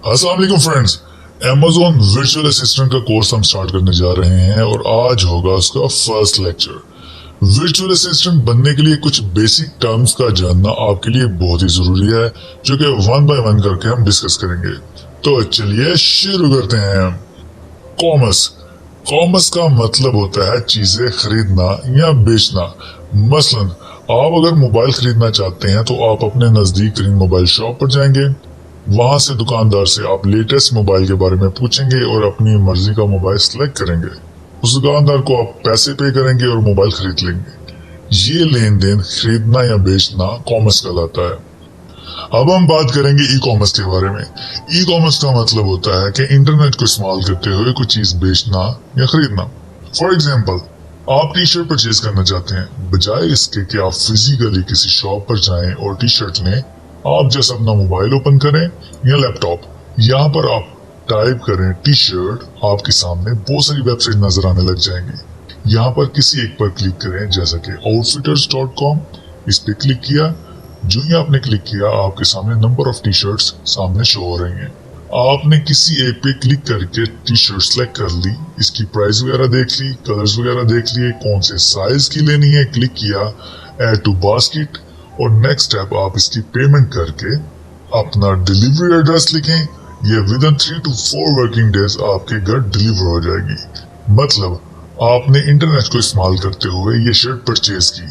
अस्सलाम वालेकुम friends. Amazon virtual assistant का कोर्स हम स्टार्ट करने जा रहे हैं और आज होगा उसका फर्स्ट लेक्चर। वर्चुअल असिस्टेंट बनने के लिए कुछ बेसिक टर्म्स का जानना आपके लिए बहुत ही जरूरी है, जो कि वन बाय वन करके हम डिस्कस करेंगे। तो चलिए शुरू करते हैं। कॉमर्स कॉमर्स का मतलब होता है चीजें खरीदना या बेचना। मसलन आप अगर मोबाइल खरीदना चाहते हैं तो आप अपने नजदीक तरीन मोबाइल शॉप पर जाएंगे। वहां से दुकानदार से आप लेटेस्ट मोबाइल के बारे में पूछेंगे और अपनी मर्जी का मोबाइल सिलेक्ट करेंगे। उस दुकानदार को आप पैसे पे करेंगे और मोबाइल खरीद लेंगे। ये लेन देन खरीदना या बेचना कॉमर्स कहलाता है। अब हम बात करेंगे ई कॉमर्स के बारे में। ई कॉमर्स का मतलब होता है कि इंटरनेट को इस्तेमाल करते हुए कोई चीज बेचना या खरीदना। फॉर एग्जाम्पल, आप टी शर्ट परचेज करना चाहते हैं, बजाय इसके कि आप फिजिकली किसी शॉप पर जाएं और टी शर्ट लें, आप जैसे अपना मोबाइल ओपन करें या लैपटॉप, यहाँ पर आप टाइप करें टी शर्ट, आपके सामने बहुत सारी वेबसाइट नजर आने लग जाएंगी। यहाँ पर किसी एक पर क्लिक करें, जैसा कि outfitters.com। इस पे क्लिक किया, जो ही आपने क्लिक किया आपके सामने नंबर ऑफ टी शर्ट्स सामने शो हो रही हैं। आपने किसी एक पे क्लिक करके टी शर्ट सेलेक्ट कर ली, इसकी प्राइस वगैरह देख ली, कलर्स वगैरह देख लिए, कौन से साइज की लेनी है, क्लिक किया, ऐड टू बास्केट, और नेक्स्ट स्टेप आप इसकी पेमेंट करके अपना डिलीवरी एड्रेस लिखें। ये with in 3 to 4 working days आपके घर डिलीवर हो जाएगी। मतलब आपने इंटरनेट को इस्तेमाल करते हुए ये शर्ट परचेज की,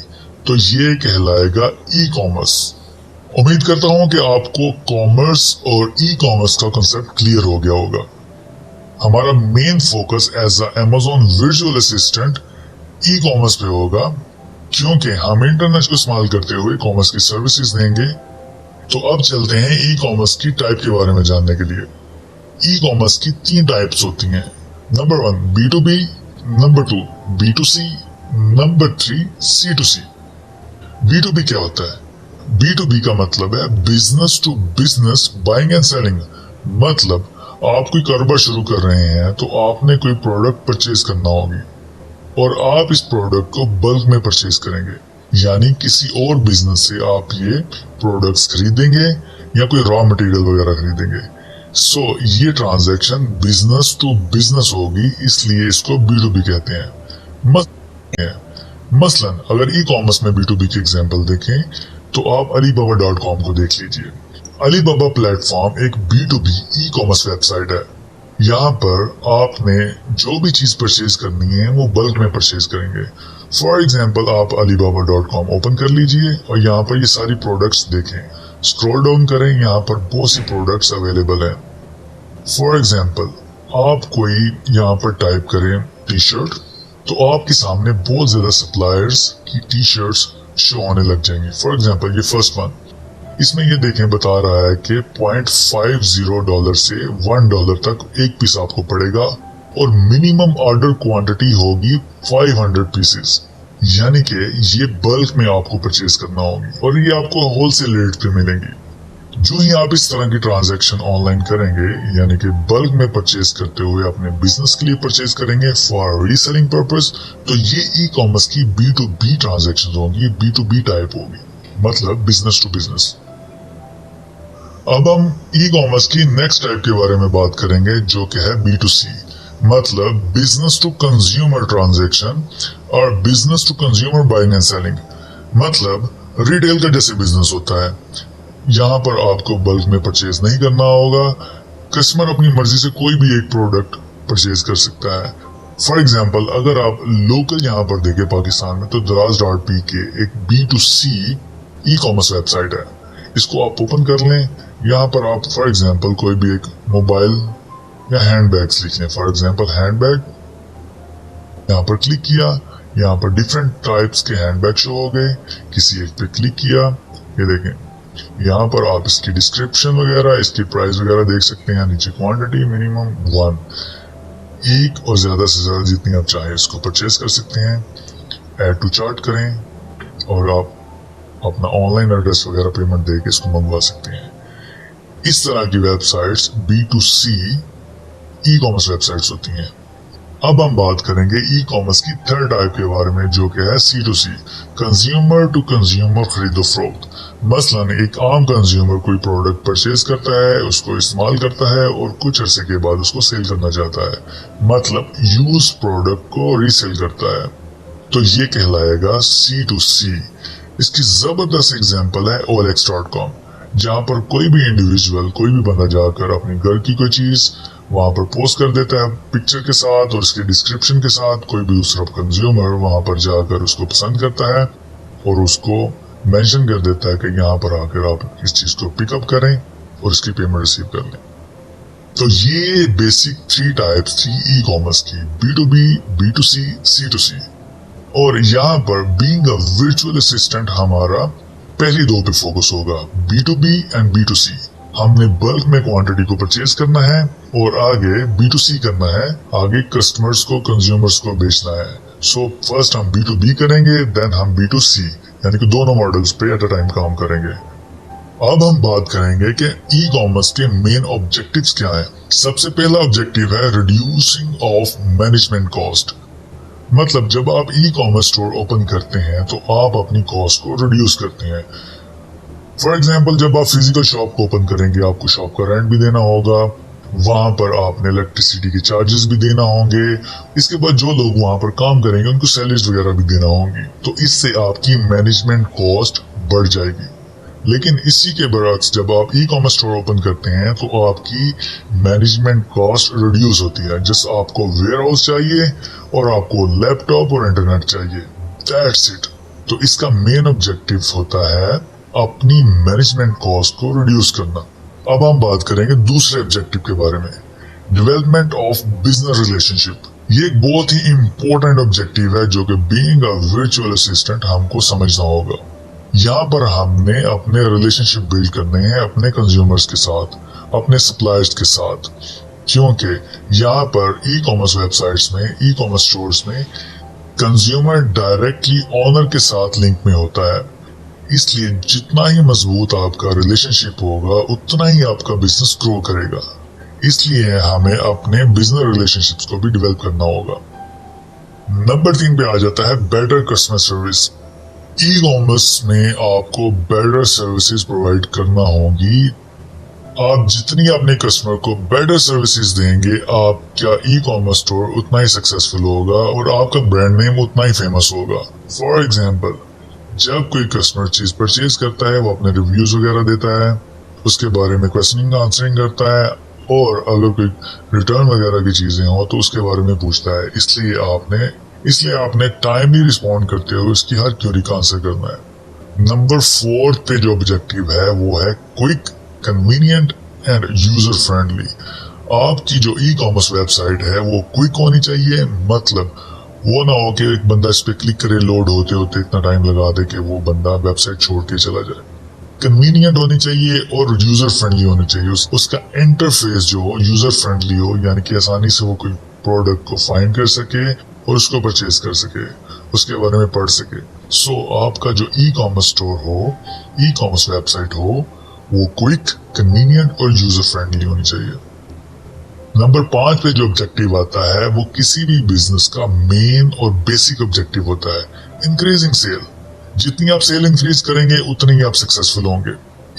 तो ये कहलाएगा ई कॉमर्स। उम्मीद करता हूँ कि आपको कॉमर्स और ई कॉमर्स का कंसेप्ट क्लियर हो गया होगा। हमारा main focus as a Amazon virtual assistant e commerce पे होगा, क्योंकि हम इंटरनेट को इस्तेमाल करते हुए कॉमर्स की सर्विसेज देंगे। तो अब चलते हैं ई कॉमर्स की टाइप के बारे में जानने के लिए। ई कॉमर्स की 3 टाइप्स होती हैं। Number 1 B2B, number 2 B2C, number 3 C2C। B2B क्या होता है? B2B का मतलब है business to business buying and selling. मतलब आप कोई कारोबार शुरू कर रहे हैं तो आपने कोई प्रोडक्ट परचेज करना होगी और आप इस प्रोडक्ट को बल्क में परचेज करेंगे, यानी किसी और बिजनेस से आप ये प्रोडक्ट्स खरीदेंगे या कोई रॉ मटेरियल वगैरह खरीदेंगे। सो ये ट्रांजैक्शन बिजनेस टू बिजनेस होगी, इसलिए इसको B2B कहते हैं। मसलन अगर ई कॉमर्स में B2B की एग्जांपल देखें तो आप alibaba.com को देख लीजिए। अलीबाबा प्लेटफॉर्म एक B2B ई कॉमर्स वेबसाइट है। यहाँ पर आपने जो भी चीज परचेज करनी है वो बल्क में परचेज करेंगे। फॉर एग्जाम्पल, आप alibaba.com ओपन कर लीजिए और यहाँ पर ये सारी प्रोडक्ट्स देखें। स्क्रॉल डाउन करें, यहाँ पर बहुत सी प्रोडक्ट्स अवेलेबल हैं। फॉर एग्जाम्पल, आप कोई यहाँ पर टाइप करें टी शर्ट, तो आपके सामने बहुत ज्यादा सप्लायर्स की टी शर्ट्स शो होने लग जाएंगे। फॉर एग्जाम्पल, ये फर्स्ट वन, इसमें ये देखें बता रहा है कि $0.50 से $1 तक एक पीस आपको पड़ेगा और मिनिमम ऑर्डर क्वांटिटी होगी 500 पीसेस, यानी कि ये बल्क में आपको परचेज करना होगी और ये आपको होलसेल रेट पे मिलेंगी। जो ही आप इस तरह की ट्रांजैक्शन ऑनलाइन करेंगे, यानी कि बल्क में परचेज करते हुए अपने बिजनेस के लिए परचेज करेंगे फॉर रीसेलिंग पर्पस, तो ये ई कॉमर्स की B2B ट्रांजैक्शन होंगी, B2B टाइप होगी, मतलब बिजनेस टू बिजनेस। अब हम ई कॉमर्स की नेक्स्ट टाइप के बारे में बात करेंगे, जो कि है B2C, मतलब बिजनेस टू कंज्यूमर ट्रांजैक्शन और business to consumer buying and selling. मतलब रिटेल का जैसे बिजनेस होता है, यहाँ पर आपको बल्क में परचेज नहीं करना होगा। कस्टमर अपनी मर्जी से कोई भी एक प्रोडक्ट परचेज कर सकता है। फॉर एग्जाम्पल, अगर आप लोकल यहाँ पर देखें पाकिस्तान में, तो Daraz.pk एक B2C ई कॉमर्स वेबसाइट है। इसको आप ओपन कर लें। यहाँ पर आप फॉर एग्जाम्पल कोई भी एक मोबाइल या हैंडबैग्स लिख लें। फॉर एग्जाम्पल हैंडबैग, यहाँ पर क्लिक किया, यहाँ पर डिफरेंट टाइप्स के हैंडबैग शो हो गए। किसी एक पे क्लिक किया, ये देखें, यहाँ पर आप इसकी डिस्क्रिप्शन वगैरह, इसकी प्राइस वगैरह देख सकते हैं। नीचे क्वांटिटी मिनिमम 1, एक और ज्यादा से ज्यादा जितनी आप चाहें इसको परचेज कर सकते हैं। ऐड टू चार्ट करें और आप अपना ऑनलाइन एड्रेस वगैरह पेमेंट दे के इसको मंगवा सकते हैं। इस तरह की websites B2C e commerce websites होती हैं। अब हम बात करेंगे ई कॉमर्स की थर्ड टाइप के बारे में, जो कि है C to C, consumer to consumer खरीदो फरोख्त। मसलन एक आम कंज्यूमर कोई प्रोडक्ट परचेज करता है, उसको इस्तेमाल करता है और कुछ अरसे के बाद उसको सेल करना चाहता है, मतलब यूज प्रोडक्ट को रीसेल करता है, तो ये कहलाएगा सी टू सी। इसकी जबरदस्त एग्जांपल है OLX.com, जहां पर कोई भी इंडिविजुअल, कोई भी बंदा जाकर अपने घर की कोई चीज वहां पर पोस्ट कर देता है पिक्चर के साथ और उसके डिस्क्रिप्शन के साथ। कोई भी दूसरा कंज्यूमर वहां पर जाकर उसको पसंद करता है और उसको मेंशन कर देता है कि यहाँ पर आकर आप इस चीज को पिकअप करें और इसकी पेमेंट रिसीव कर लें। तो ये बेसिक थ्री टाइप्स थी ई कॉमर्स की, B2B, B2C, C2C। और यहाँ पर बीइंग अ वर्चुअल असिस्टेंट हमारा पहली दो पे फोकस होगा, B2B एंड B2C। हमने बल्क में क्वांटिटी को परचेज करना है और आगे B2C करना है, आगे कस्टमर्स को, कंज्यूमर्स को बेचना है। सो फर्स्ट हम B2B करेंगे, देन हम B2C, यानी कि दोनों मॉडल्स पे एट अ टाइम काम करेंगे। अब हम बात करेंगे कि ई कॉमर्स के मेन ऑब्जेक्टिव्स क्या हैं। सबसे पहला ऑब्जेक्टिव है रिड्यूसिंग ऑफ मैनेजमेंट कॉस्ट, मतलब जब आप ई कॉमर्स स्टोर ओपन करते हैं तो आप अपनी कॉस्ट को रिड्यूस करते हैं। फॉर एग्जाम्पल, जब आप फिजिकल शॉप को ओपन करेंगे, आपको शॉप का रेंट भी देना होगा, वहां पर आपने इलेक्ट्रिसिटी के चार्जेस भी देना होंगे, इसके बाद जो लोग वहां पर काम करेंगे उनको सैलरीज वगैरह भी देना होंगी, तो इससे आपकी मैनेजमेंट कॉस्ट बढ़ जाएगी। लेकिन इसी के बरक्स जब आप ई कॉमर्स स्टोर ओपन करते हैं तो आपकी मैनेजमेंट कॉस्ट रिड्यूस होती है। जस्ट आपको वेयर हाउस चाहिए और आपको लैपटॉप और इंटरनेट चाहिए, दैट्स इट। तो इसका मेन ऑब्जेक्टिव होता है अपनी मैनेजमेंट कॉस्ट को रिड्यूस करना। अब हम बात करेंगे दूसरे ऑब्जेक्टिव के बारे में, डेवलपमेंट ऑफ बिजनेस रिलेशनशिप। ये एक बहुत ही इंपॉर्टेंट ऑब्जेक्टिव है जो कि बीइंग अ वर्चुअल असिस्टेंट हमको समझना होगा। यहाँ पर हमने अपने रिलेशनशिप बिल्ड करने हैं अपने कंज्यूमर्स के साथ, अपने सप्लायर्स के साथ, क्योंकि यहाँ पर ई कॉमर्स वेबसाइट्स में, ई कॉमर्स स्टोर्स में कंज्यूमर डायरेक्टली ओनर के साथ लिंक में होता है। इसलिए जितना ही मजबूत आपका रिलेशनशिप होगा उतना ही आपका बिजनेस ग्रो करेगा। इसलिए हमें अपने बिजनेस रिलेशनशिप्स को भी डेवलप करना होगा। नंबर 3 पे आ जाता है better customer service. E commerce में आपको बेटर सर्विसेज प्रोवाइड करना होगी। आप जितनी अपने कस्टमर को बेटर सर्विसेज देंगे, आपका ई कॉमर्स स्टोर उतना ही सक्सेसफुल होगा और आपका ब्रांड नेम उतना ही फेमस होगा। फॉर एग्जाम्पल, जब कोई कस्टमर चीज परचेज करता है, वो अपने रिव्यूज वगैरह देता है, उसके बारे में क्वेश्चनिंग आंसरिंग करता है, और अगर कोई रिटर्न वगैरह की चीजें हो तो उसके बारे में पूछता है। इसलिए आपने टाइमली रिस्पॉन्ड करते हुए उसकी हर क्वेरी का आंसर करना है। नंबर 4 पे जो ऑब्जेक्टिव है वो है quick, convenient and user friendly. आपकी जो ई कॉमर्स वेबसाइट है वो क्विक होनी चाहिए, मतलब वो ना हो कि एक बंदा इस पे क्लिक करे, लोड होते होते इतना टाइम लगा दे कि वो बंदा वेबसाइट छोड़ के चला जाए। कन्वीनियंट होनी चाहिए और यूजर फ्रेंडली होनी चाहिए। उसका इंटरफेस जो हो यूजर फ्रेंडली हो, यानी कि आसानी से वो कोई प्रोडक्ट को फाइंड कर सके और उसको परचेज कर सके, उसके बारे में पढ़ सके। सो आपका जो ई कॉमर्स स्टोर हो, ई कॉमर्स वेबसाइट हो, वो क्विक, कन्वीनियंट और यूजर फ्रेंडली होनी चाहिए। नंबर 5 पे जो ऑब्जेक्टिव आता है वो किसी भी बिजनेस का मेन और बेसिक ऑब्जेक्टिव होता है, इंक्रीजिंग सेल। जितनी आप सेल इंक्रीज करेंगे उतने ही आप सक्सेसफुल होंगे।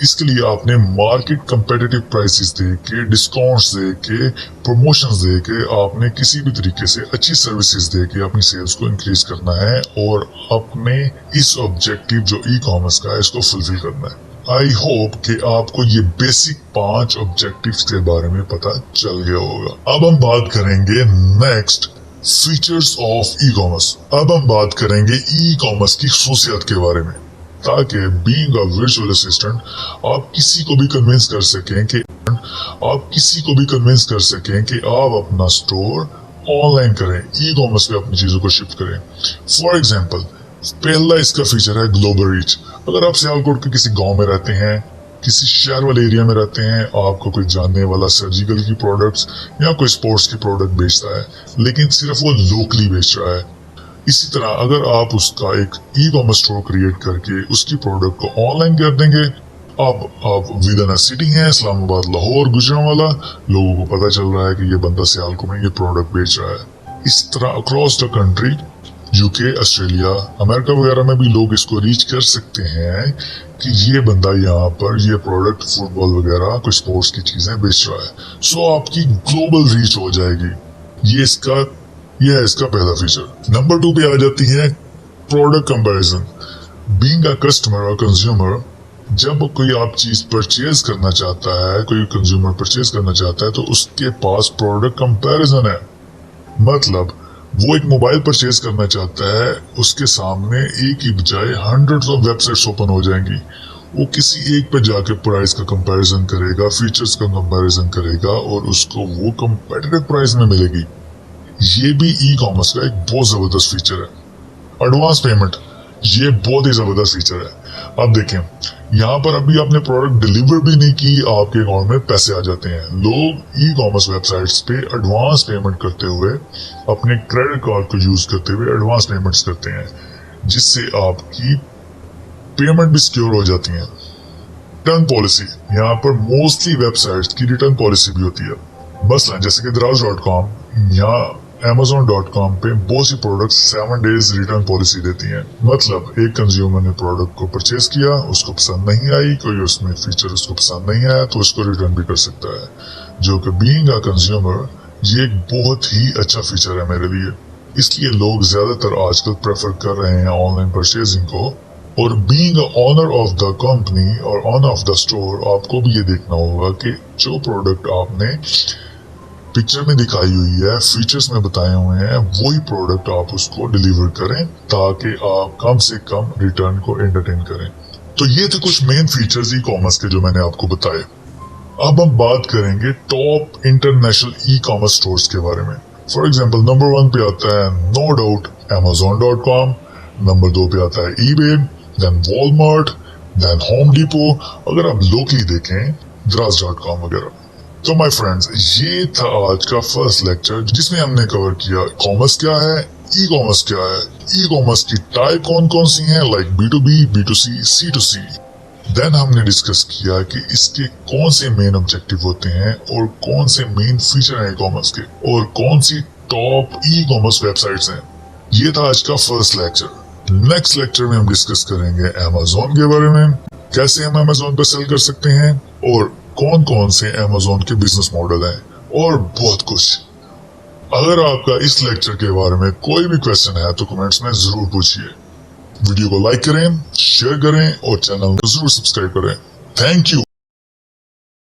इसके लिए आपने मार्केट कंपेटिटिव प्राइसेस दे के, डिस्काउंट्स दे के, प्रमोशंस दे के, आपने किसी भी तरीके से अच्छी सर्विसेज दे के अपनी सेल्स को इंक्रीज करना है और अपने इस ऑब्जेक्टिव जो ई कॉमर्स का है इसको फुलफिल करना है। आई होप कि आपको ये बेसिक 5 ऑब्जेक्टिव्स के बारे में पता चल गया होगा। अब हम बात करेंगे next, features of e commerce. अब हम बात करेंगे ई कॉमर्स की खासियत के बारे में, ताकि बीइंग अ वर्चुअल असिस्टेंट आप किसी को भी कन्विंस कर सकें कि आप अपना स्टोर ऑनलाइन करें, ई कॉमर्स पे अपनी चीजों को शिफ्ट करें। फॉर एग्जाम्पल, पहला इसका फीचर है ग्लोबल रीच। अगर आप सियालकोट के किसी गांव में रहते हैं, किसी शहर वाले एरिया में रहते हैं, आपको कोई जानने वाला सर्जिकल की प्रोडक्ट्स या कोई स्पोर्ट्स की प्रोडक्ट बेचता है, लेकिन सिर्फ वो लोकली बेच रहा है। इसी तरह अगर आप उसका एक ई कॉमर्स स्टोर क्रिएट करके उसकी प्रोडक्ट को ऑनलाइन कर देंगे, आप विद इन अ सिटी हैं, इस्लामाबाद, लाहौर, गुजरांवाला, लोगों को पता चल रहा है कि ये बंदा सियालकोट में ये प्रोडक्ट बेच रहा है। इस तरह across the country, UK, Australia, America वगैरह में भी लोग इसको रीच कर सकते हैं कि ये बंदा यहाँ पर ये प्रोडक्ट, फुटबॉल वगैरह कुछ स्पोर्ट्स की चीजें बेच रहा है। सो आपकी ग्लोबल रीच हो जाएगी। ये है इसका पहला फीचर। नंबर 2 पे आ जाती है product comparison. Being a customer और कंज्यूमर, जब कोई आप चीज परचेज करना चाहता है, कोई कंज्यूमर परचेज करना चाहता है, तो उसके पास प्रोडक्ट कंपैरिजन है। मतलब वो एक मोबाइल परचेज करना चाहता है, उसके सामने एक ही बजाय हंड्रेड्स ऑफ वेबसाइट्स ओपन हो जाएंगी। वो किसी एक पे जाके प्राइस का कंपैरिजन करेगा, फीचर्स का कंपैरिजन करेगा और उसको वो कंपेटिटिव प्राइस में मिलेगी। ये भी ई कॉमर्स का एक बहुत जबरदस्त फीचर है। एडवांस पेमेंट, ये बहुत ही जबरदस्त फीचर है। अब देखें, यहाँ पर अभी आपने प्रोडक्ट डिलीवर भी नहीं की, आपके अकाउंट में पैसे आ जाते हैं। लोग ई कॉमर्स वेबसाइट्स पे एडवांस पेमेंट करते हुए, अपने क्रेडिट कार्ड को यूज करते हुए एडवांस पेमेंट्स करते हैं, जिससे आपकी पेमेंट भी सिक्योर हो जाती है। रिटर्न पॉलिसी, यहाँ पर मोस्टली वेबसाइट्स की रिटर्न पॉलिसी भी होती है। मसलन जैसे कि Draz.com या Amazon.com पे बहुत सी प्रोडक्ट्स 7 डेज रिटर्न पॉलिसी देती हैं। मतलब एक कंज्यूमर ने प्रोडक्ट को परचेज किया, उसको पसंद नहीं आई, कोई उसमें फीचर उसको पसंद नहीं आया, तो उसको रिटर्न भी कर सकता है। जो कि बीइंग अ कंज्यूमर ये एक बहुत ही अच्छा फीचर है मेरे लिए। इसलिए लोग ज्यादातर आजकल प्रेफर कर रहे हैं ऑनलाइन परचेजिंग को। और being owner of the company और ऑनर ऑफ द स्टोर, आपको भी ये देखना होगा कि जो प्रोडक्ट आपने पिक्चर में दिखाई हुई है, फीचर्स में बताए हुए हैं, वही प्रोडक्ट आप उसको डिलीवर करें, ताकि आप कम से कम रिटर्न को एंटरटेन करें। तो ये थे कुछ मेन फीचर्स ई कॉमर्स के जो मैंने आपको बताए। अब हम बात करेंगे top international e commerce stores के बारे में। फॉर एग्जाम्पल नंबर 1 पे आता है नो डाउट Amazon.com, नंबर 2 पे आता है eBay, then Walmart, then Home Depot, अगर आप लोकली देखें Draz.com वगैरह। तो माय फ्रेंड्स, ये था आज का फर्स्ट लेक्चर जिसमें हमने कवर किया कॉमर्स क्या है, ई कॉमर्स क्या है, ई कॉमर्स की टाइप कौन कौन सी हैं, like B2B, B2C, C2C। Then हमने डिस्कस किया कि इसके कौन से मेन ऑब्जेक्टिव होते हैं और कौन से मेन फीचर हैं ई कॉमर्स के, और कौन सी टॉप ई कॉमर्स वेबसाइट्स हैं। ये था आज का फर्स्ट लेक्चर। नेक्स्ट लेक्चर में हम डिस्कस करेंगे Amazon के बारे में, कैसे हम Amazon पर सेल कर सकते हैं, और कौन कौन से Amazon के बिजनेस मॉडल हैं, और बहुत कुछ। अगर आपका इस लेक्चर के बारे में कोई भी क्वेश्चन है तो कमेंट्स में जरूर पूछिए। वीडियो को लाइक करें, शेयर करें और चैनल को जरूर सब्सक्राइब करें। Thank you.